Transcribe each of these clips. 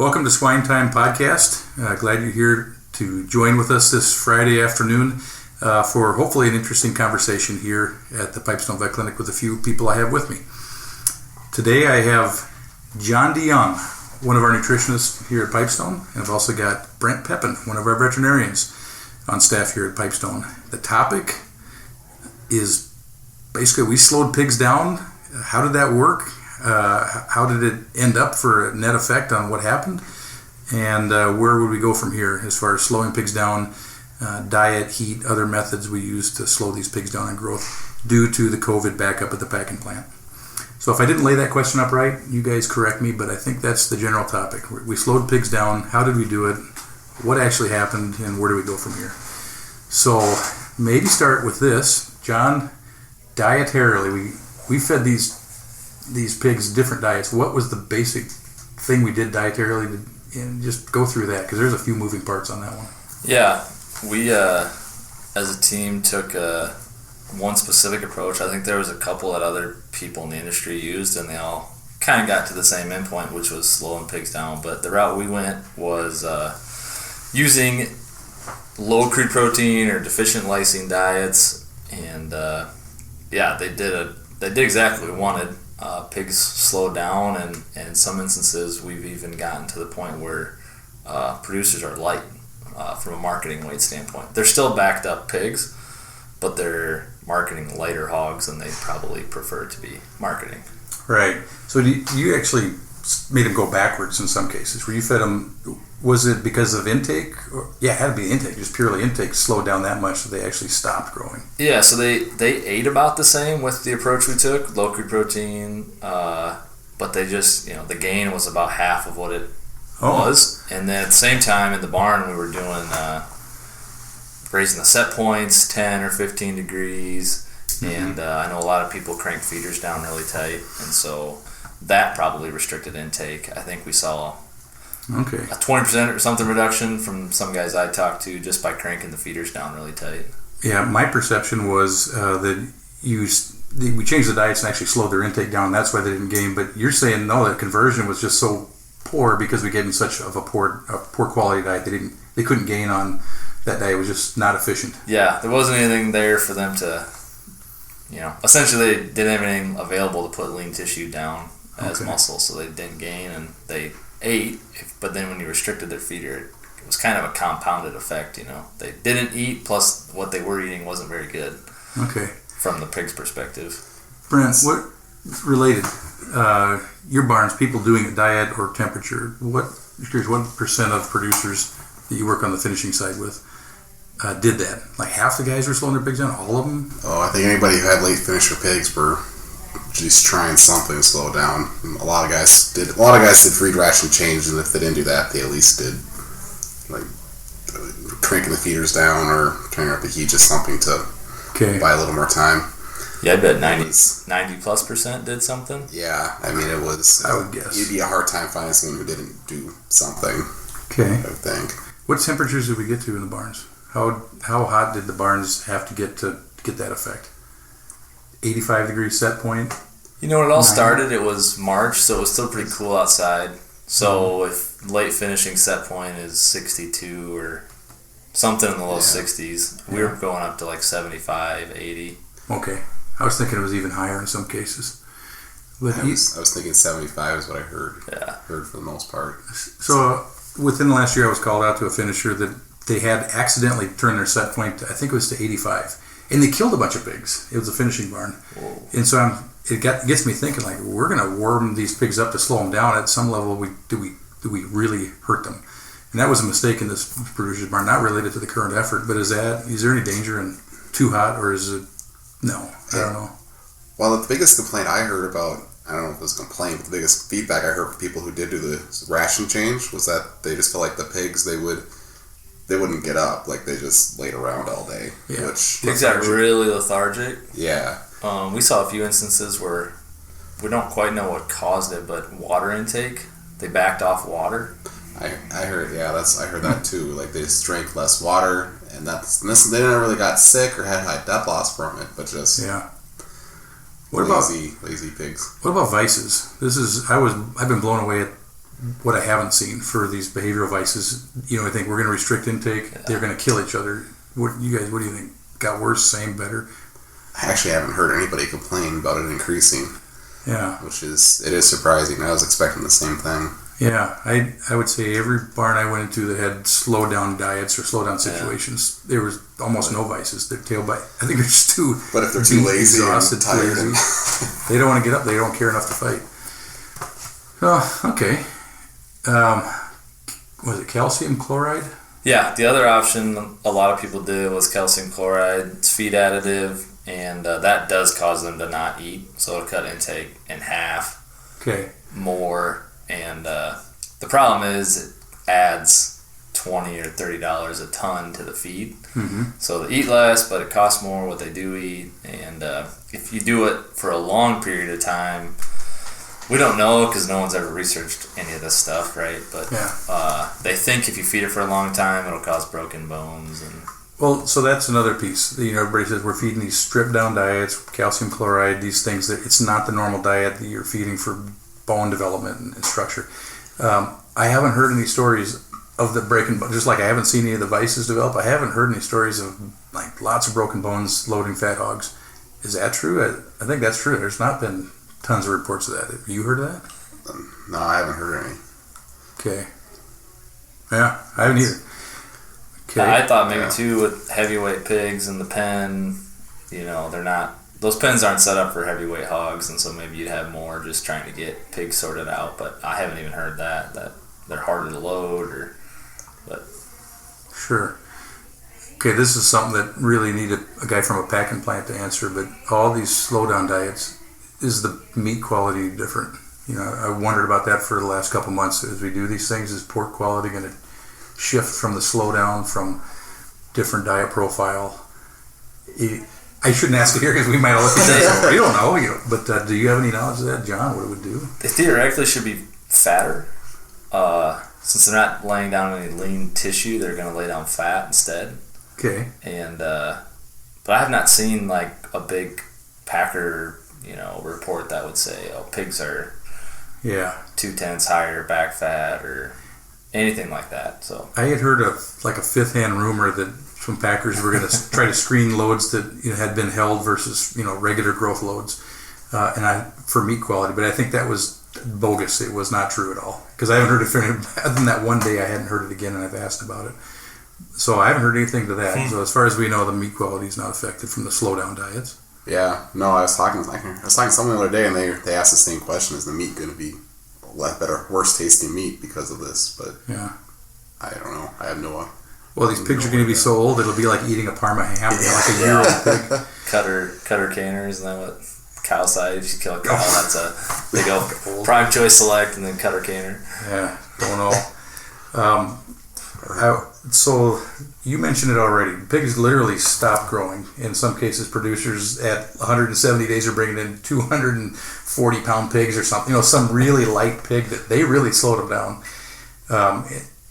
Welcome to SwineTime podcast. Glad you're here to join with us this Friday afternoon for hopefully an interesting conversation here at the Pipestone Vet Clinic with a few people I have with me. Today I have Jon De Jong, one of our nutritionists here at Pipestone, and I've also got Brent Pepin, one of our veterinarians on staff here at Pipestone. The topic is basically we slowed pigs down. How did that work? How did it end up for a net effect on what happened? And where would we go from here as far as slowing pigs down, diet, heat, other methods we use to slow these pigs down in growth due to the COVID backup at the packing plant? So if I didn't lay that question up right, you guys correct me, but I think that's the general topic. We slowed pigs down. How did we do it? What actually happened? And where do we go from here? So maybe start with this. Jon, dietarily, we fed these pigs different diets. What was the basic thing we did dietarily, and just go through that because there's a few moving parts on that one. Yeah, we as a team took one specific approach. I think there was a couple that other people in the industry used, and they all kind of got to the same endpoint, which was slowing pigs down. But the route we went was using low crude protein or deficient lysine diets, and they did exactly what we wanted. Pigs slowed down, and in some instances we've even gotten to the point where producers are light from a marketing weight standpoint. They're still backed up pigs, but they're marketing lighter hogs than they probably prefer to be marketing. Right. So you actually made them go backwards in some cases where you fed them. Was it because of intake? Yeah, it had to be intake, just purely intake slowed down that much that they actually stopped growing. Yeah, so they ate about the same with the approach we took, low crude protein, but they just, the gain was about half of what it was. And then at the same time in the barn we were doing raising the set points 10 or 15 degrees, and I know a lot of people crank feeders down really tight, and so that probably restricted intake. I think we saw a 20% or something reduction from some guys I talked to just by cranking the feeders down really tight. Yeah, my perception was that we changed the diets and actually slowed their intake down. That's why they didn't gain. But you're saying no, the conversion was just so poor because we gave them such of a poor quality diet. They couldn't gain on that diet. It was just not efficient. Yeah, there wasn't anything there for them to, essentially they didn't have anything available to put lean tissue down as muscle, so they didn't gain, and they ate, but then when you restricted their feeder, it was kind of a compounded effect. They didn't eat, plus what they were eating wasn't very good. Okay. From the pig's perspective. Brent, what related your barns? People doing a diet or temperature? What percent of producers that you work on the finishing side with did that? Like half the guys were slowing their pigs down. All of them? Oh, I think anybody who had late finisher pigs were just trying something to slow down. A lot of guys did feed ration change, and if they didn't do that, they at least did like cranking the feeders down or turning up the heat, just something to buy a little more time. Yeah, I bet 90+% did something. Yeah, I mean, it was. I would guess it'd be a hard time finding someone who didn't do something. Okay. I would think. What temperatures did we get to in the barns? How hot did the barns have to get that effect? 85 degree set point. When it all started, it was March, so it was still pretty cool outside. So if late finishing set point is 62 or something in the low 60s, we were going up to like 75, 80. Okay. I was thinking it was even higher in some cases. But I was thinking 75 is what I heard. Yeah. Heard for the most part. So within the last year, I was called out to a finisher that they had accidentally turned their set point, I think it was to 85. And they killed a bunch of pigs. It was a finishing barn. Whoa. And so it gets me thinking, like, we're going to warm these pigs up to slow them down. At some level, do we really hurt them? And that was a mistake in this producer's barn, not related to the current effort. But is there any danger in too hot, or is it no? I don't know. Well, the biggest complaint I heard about, I don't know if it was a complaint, but the biggest feedback I heard from people who did do the ration change was that they just felt like the pigs, they wouldn't get up, like they just laid around all day. Yeah. Pigs got really lethargic. Yeah. We saw a few instances where we don't quite know what caused it, but water intake, they backed off water. I heard that too. Like they just drank less water, and they never really got sick or had high death loss from it, but just lazy pigs. What about vices? I've been blown away at what I haven't seen for these behavioral vices. I think we're going to restrict intake. Yeah. They're going to kill each other. What do you think? Got worse, same, better? I actually haven't heard anybody complain about it increasing. Yeah. It is surprising. I was expecting the same thing. Yeah, I would say every barn I went into that had slow down diets or slow down situations, there was almost no vices. Their tail bite. I think they're just too. But if they're too lazy exhausted, and tired, they don't want to get up. They don't care enough to fight. Oh, okay. Was it calcium chloride? Yeah, the other option a lot of people did was calcium chloride. It's feed additive, and that does cause them to not eat. So it'll cut intake in half. Okay. More. And the problem is it adds $20 or $30 a ton to the feed. Mm-hmm. So they eat less, but it costs more what they do eat. And if you do it for a long period of time, we don't know because no one's ever researched any of this stuff, right? But they think if you feed it for a long time, it'll cause broken bones. Well, so that's another piece. Everybody says we're feeding these stripped down diets, calcium chloride, these things that it's not the normal diet that you're feeding for bone development and structure. I haven't heard any stories of the breaking bones, just like I haven't seen any of the vices develop. I haven't heard any stories of like lots of broken bones loading fat hogs. Is that true? I think that's true. There's not been tons of reports of that. Have you heard of that? No, I haven't heard any. Okay. Yeah, I haven't either. Okay. I thought maybe too with heavyweight pigs in the pen, they're not. Those pens aren't set up for heavyweight hogs, and so maybe you'd have more just trying to get pigs sorted out. But I haven't even heard that they're harder to load, but sure. Okay, this is something that really needed a guy from a packing plant to answer. But all these slow down diets, is the meat quality different? I wondered about that for the last couple months as we do these things. Is pork quality going to shift from the slow down from different diet profile? I shouldn't ask it here because we might all look at that. You don't know, but do you have any knowledge of that, John? What it would do? They theoretically should be fatter. Since they're not laying down any lean tissue, they're going to lay down fat instead. Okay. And but I have not seen like a big packer, report that would say, "Oh, pigs are 2/10 higher back fat" or anything like that. So I had heard of like a fifth hand rumor that some packers were going to try to screen loads that had been held versus regular growth loads, for meat quality. But I think that was bogus. It was not true at all because I haven't heard it. Other than that one day, I hadn't heard it again, and I've asked about it. So I haven't heard anything to that. So as far as we know, the meat quality is not affected from the slow down diets. Yeah, no, I was talking to someone the other day, and they asked the same question: is the meat going to be a lot better, worse tasting meat because of this? But yeah, I don't know. I have no. Well, these pigs are going to be so old; it'll be like eating a Parma ham, like a year-old pig. Cutter canners, and then what? Cow side. If you kill a cow, that's a big old prime choice select, and then cutter canner. Yeah, don't know. So you mentioned it already. Pigs literally stop growing. In some cases, producers at 170 days are bringing in 240-pound pigs or something. Some really light pig that they really slowed them down.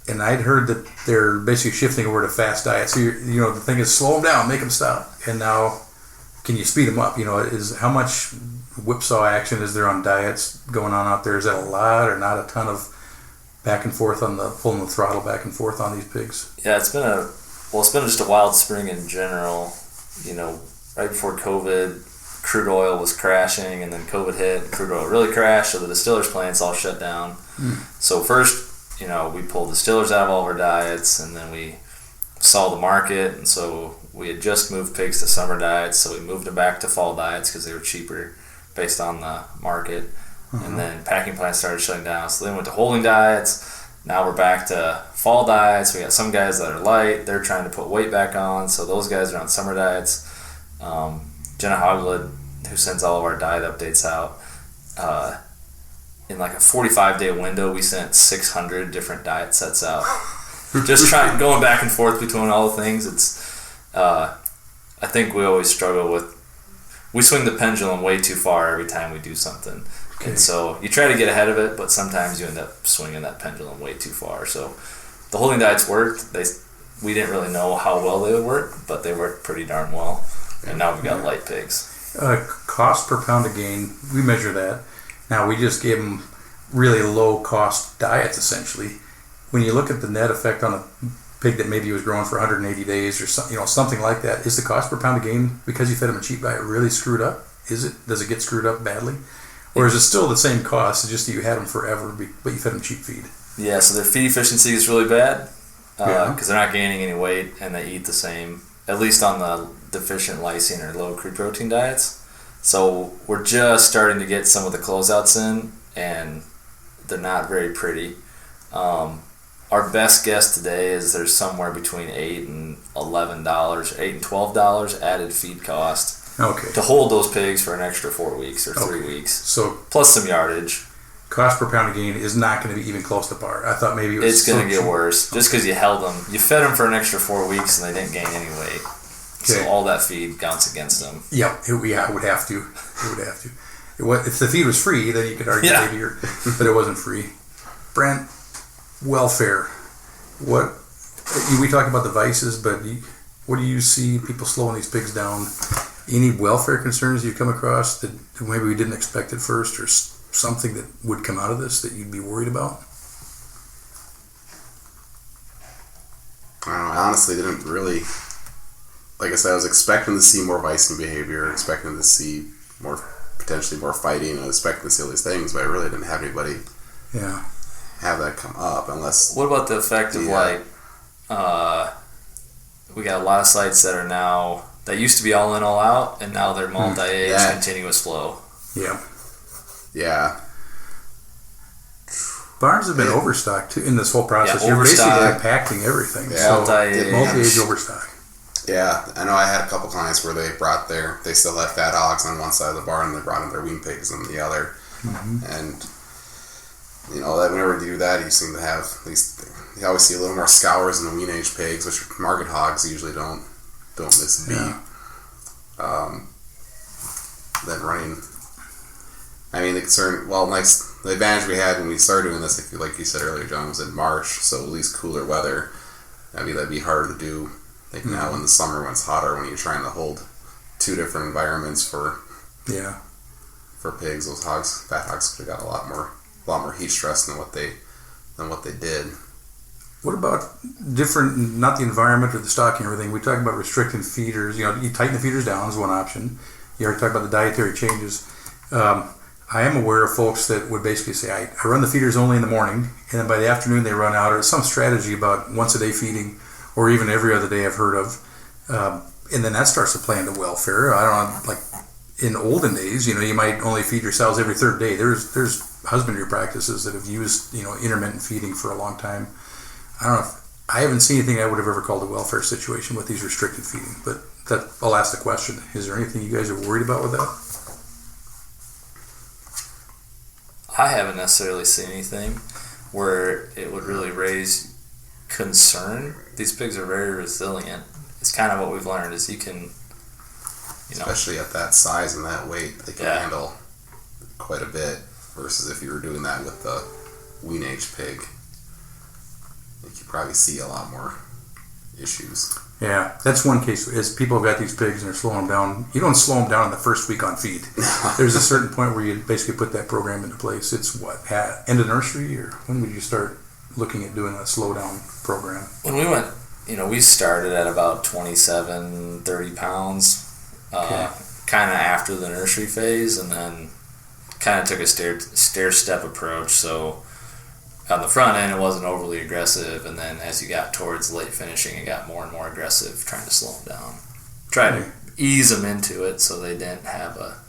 And I'd heard that they're basically shifting over to fast diet. So the thing is, slow them down, make them stop. And now, can you speed them up? Is how much whipsaw action is there on diets going on out there? Is that a lot or not a ton of back and forth on pulling the throttle back and forth on these pigs? Yeah, it's been just a wild spring in general. Right before COVID, crude oil was crashing, and then COVID hit, and crude oil really crashed, so the distillers' plants all shut down. So first, we pulled distillers out of all of our diets, and then we saw the market, and so we had just moved pigs to summer diets, so we moved them back to fall diets because they were cheaper based on the market. And then packing plants started shutting down, so then we went to holding diets. Now we're back to fall diets. We got some guys that are light, they're trying to put weight back on, so those guys are on summer diets. Jenna Hoglid, who sends all of our diet updates out, in like a 45-day window, we sent 600 different diet sets out. Just going back and forth between all the things. I think we always struggle with, we swing the pendulum way too far every time we do something. Okay. And so you try to get ahead of it, but sometimes you end up swinging that pendulum way too far. So the holding diets worked. We didn't really know how well they would work, but they worked pretty darn well. And now we've got light pigs. Cost per pound of gain, we measure that. Now we just gave them really low cost diets essentially. When you look at the net effect on a pig that maybe was growing for 180 days or something like that, is the cost per pound of gain because you fed them a cheap diet really screwed up? Does it get screwed up badly? Or is it still the same cost, it's just that you had them forever, but you fed them cheap feed? Yeah, so their feed efficiency is really bad because they're not gaining any weight and they eat the same, at least on the deficient lysine or low crude protein diets. So we're just starting to get some of the closeouts in, and they're not very pretty. Our best guess today is there's somewhere between $8 and $11, $8 and $12 added feed cost. Okay. To hold those pigs for an extra 4 weeks or 3 weeks. So plus some yardage. Cost per pound of gain is not going to be even close to par. I thought maybe it was. It's going to get worse just because you held them. You fed them for an extra 4 weeks and they didn't gain any weight. Okay. So all that feed counts against them. Yeah, it would have to. It would have to. If the feed was free, then you could argue maybe, but it wasn't free. Brent, welfare. We talk about the vices, but what do you see people slowing these pigs down? Any welfare concerns you've come across that maybe we didn't expect at first, or something that would come out of this that you'd be worried about? I don't know. I honestly didn't really. Like I said, I was expecting to see more vicing behavior, expecting to see potentially more fighting, and expecting to see all these things, but I really didn't have anybody have that come up unless. What about the effect of we got a lot of sites that are now, that used to be all in, all out, and now they're multi-age, continuous flow. Yeah. Yeah. Barns have been overstocked too in this whole process. You're basically impacting everything. Yeah. Multi-age overstock. Yeah, I know I had a couple clients where they still had fat hogs on one side of the barn, and they brought in their wean pigs on the other. Mm-hmm. And, that whenever you do that, you seem to have, at least, you always see a little more scours in the wean age pigs, which market hogs usually don't miss a beat. Then running, the advantage we had when we started doing this, like you said earlier, John, was in March, so at least cooler weather. That'd be harder to do. I think now in the summer when it's hotter, when you're trying to hold two different environments for pigs, those hogs, fat hogs, could have got a lot more heat stress than what they did. What about different, not the environment or the stocking or everything? We talk about restricting feeders. You tighten the feeders down is one option. You already talked about the dietary changes. I am aware of folks that would basically say, I run the feeders only in the morning, and then by the afternoon they run out, or some strategy about once a day feeding, or even every other day I've heard of. And then that starts to play into welfare. I don't know, like in olden days, you might only feed your sows every third day. There's husbandry practices that have used, intermittent feeding for a long time. I don't know I haven't seen anything I would have ever called a welfare situation with these restricted feeding, but I'll ask the question. Is there anything you guys are worried about with that? I haven't necessarily seen anything where it would really raise concern. These pigs are very resilient. It's kind of what we've learned is you can, especially at that size and that weight, they can handle quite a bit versus if you were doing that with the wean age pig. You could probably see a lot more issues. Yeah, that's one case. Is people have got these pigs and they're slowing them down. You don't slow them down in the first week on feed. There's a certain point where you basically put that program into place. It's end of nursery, or when would you start looking at doing a slow down program? When we went, we started at about 27, 30 pounds, kind of after the nursery phase, and then kind of took a stair step approach. So on the front end, it wasn't overly aggressive, and then as you got towards late finishing, it got more and more aggressive, trying to slow them down. Try to ease them into it so they didn't have a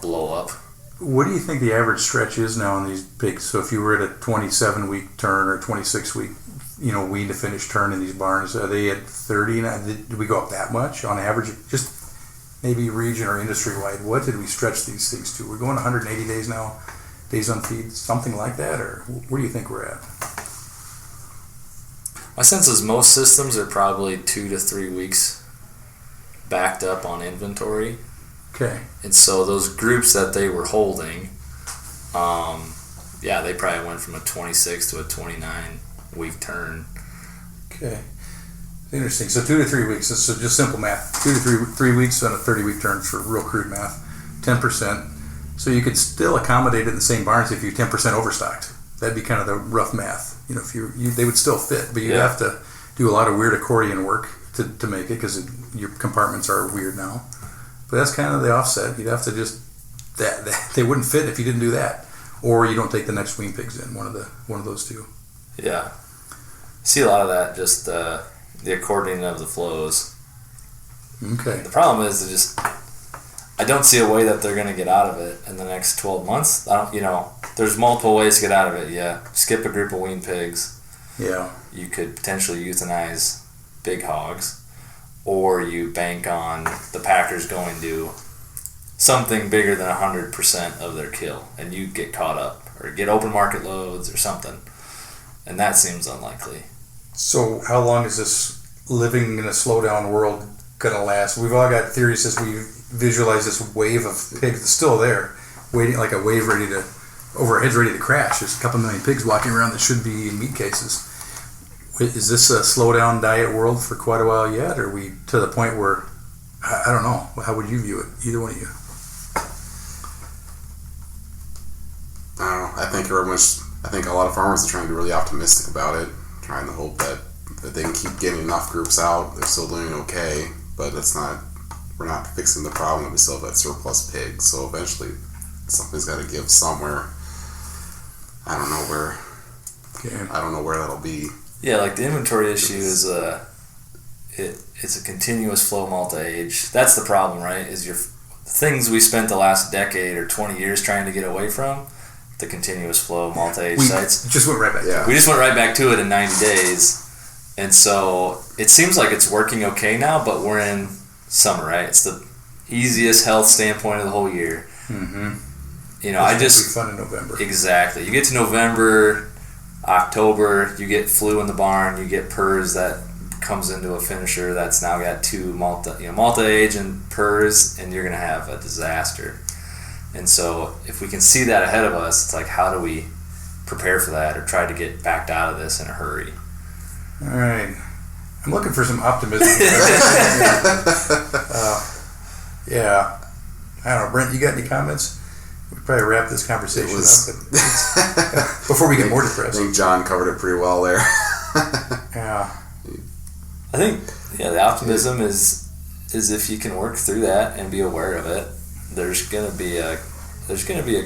blow up. What do you think the average stretch is now on these pigs? So if you were at a 27-week turn or 26-week, wean to finish turn in these barns, are they at 30 now? Did we go up that much on average? Just maybe region or industry-wide, what did we stretch these things to? We're going 180 days now. Days on feed, something like that, or where do you think we're at? My sense is most systems are probably 2 to 3 weeks backed up on inventory. Okay. And so those groups that they were holding, they probably went from a 26 to a 29 week turn. Okay. Interesting. So 2 to 3 weeks. So just simple math. 2 to 3 weeks on a 30 week turn for real crude math. 10%. So you could still accommodate it in the same barns if you're 10% overstocked. That'd be kind of the rough math. You know, if they would still fit, but you'd have to do a lot of weird accordion work to make it because your compartments are weird now. But that's kind of the offset. You'd have to just that they wouldn't fit if you didn't do that, or you don't take the next wean pigs in. One of those two. Yeah, see a lot of that. Just the accordioning of the flows. Okay. The problem is I don't see a way that they're going to get out of it in the next 12 months. There's multiple ways to get out of it. Yeah, skip a group of wean pigs. Yeah. You could potentially euthanize big hogs, or you bank on the packers going to something bigger than 100% of their kill, and you get caught up or get open market loads or something, and that seems unlikely. So how long is this living in a slowdown world going to last? We've all got theories as we visualize this wave of pigs that's still there, waiting like a wave over our heads ready to crash. There's a couple million pigs walking around that should be in meat cases. Is this a slowdown diet world for quite a while yet? Or are we to the point where, I don't know, how would you view it, either one of you? I don't know. I think a lot of farmers are trying to be really optimistic about it, trying to hope that they can keep getting enough groups out. They're still doing okay, but we're not fixing the problem that we still have that surplus pigs. So eventually something's got to give somewhere. I don't know where. Okay. I don't know where that'll be. Yeah, like the inventory issue is it's a continuous flow multi-age. That's the problem, right? Is things we spent the last decade or 20 years trying to get away from, the continuous flow multi-age sites. Just went right back. Yeah. We just went right back to it in 90 days. And so it seems like it's working okay now, but we're in summer, right? It's the easiest health standpoint of the whole year. Mm-hmm. It's fun in November. Exactly. You get to November, October, you get flu in the barn, you get PRRS that comes into a finisher that's now got two multi-age and PRRS, and you're going to have a disaster. And so if we can see that ahead of us, it's like, how do we prepare for that or try to get backed out of this in a hurry? All right. I'm looking for some optimism. Yeah. I don't know. Brent, you got any comments? We could probably wrap this conversation up. But before we get more depressed. I think John covered it pretty well there. Yeah. I think, the optimism is if you can work through that and be aware of it, there's gonna be a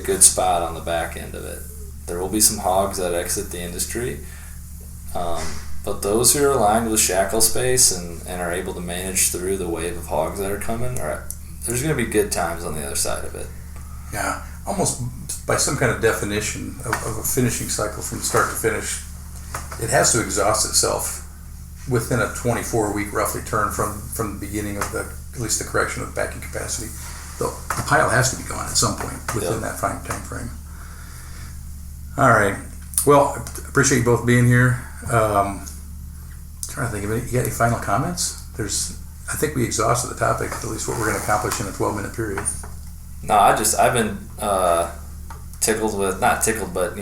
good spot on the back end of it. There will be some hogs that exit the industry, but those who are aligned with shackle space and are able to manage through the wave of hogs that are coming, there's gonna be good times on the other side of it. Yeah. Almost by some kind of definition of a finishing cycle from start to finish, it has to exhaust itself within a 24-week roughly turn from the beginning of at least the correction of packing capacity. The pile has to be gone at some point within that time frame. All right. Well, I appreciate you both being here. Trying to think of it. You got any final comments? I think we exhausted the topic, at least what we're going to accomplish in a 12-minute period. No, I've been not tickled, but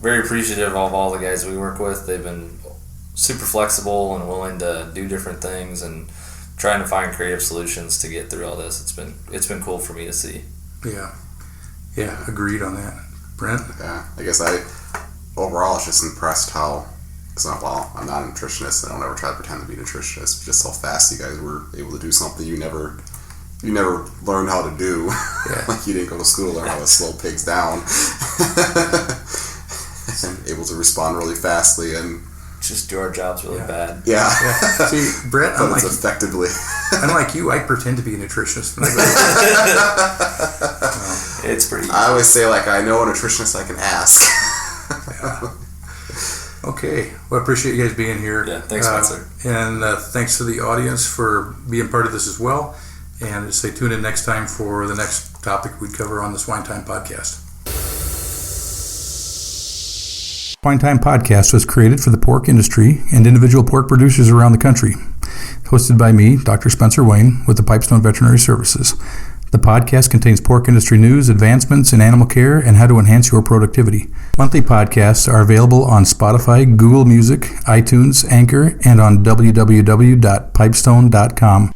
very appreciative of all the guys we work with. They've been super flexible and willing to do different things and trying to find creative solutions to get through all this. It's been cool for me to see. Yeah, agreed on that. Brent? Yeah, I guess overall was just impressed how I'm not a nutritionist. I don't ever try to pretend to be a nutritionist. Just how fast you guys were able to do something you never learned how to do. Yeah. Like you didn't go to school to learn how to slow pigs down. And able to respond really fastly and just do our jobs really bad. Yeah. See, Brett, but it's effectively. Unlike you, I pretend to be a nutritionist when I go. It's pretty easy. I always say, I know a nutritionist I can ask. Yeah. Okay. Well, I appreciate you guys being here. Yeah, thanks, Spencer. And thanks to the audience for being part of this as well. And stay tuned in next time for the next topic we cover on the SwineTime podcast. SwineTime podcast was created for the pork industry and individual pork producers around the country. Hosted by me, Dr. Spencer Wayne, with the Pipestone Veterinary Services. The podcast contains pork industry news, advancements in animal care, and how to enhance your productivity. Monthly podcasts are available on Spotify, Google Music, iTunes, Anchor, and on www.pipestone.com.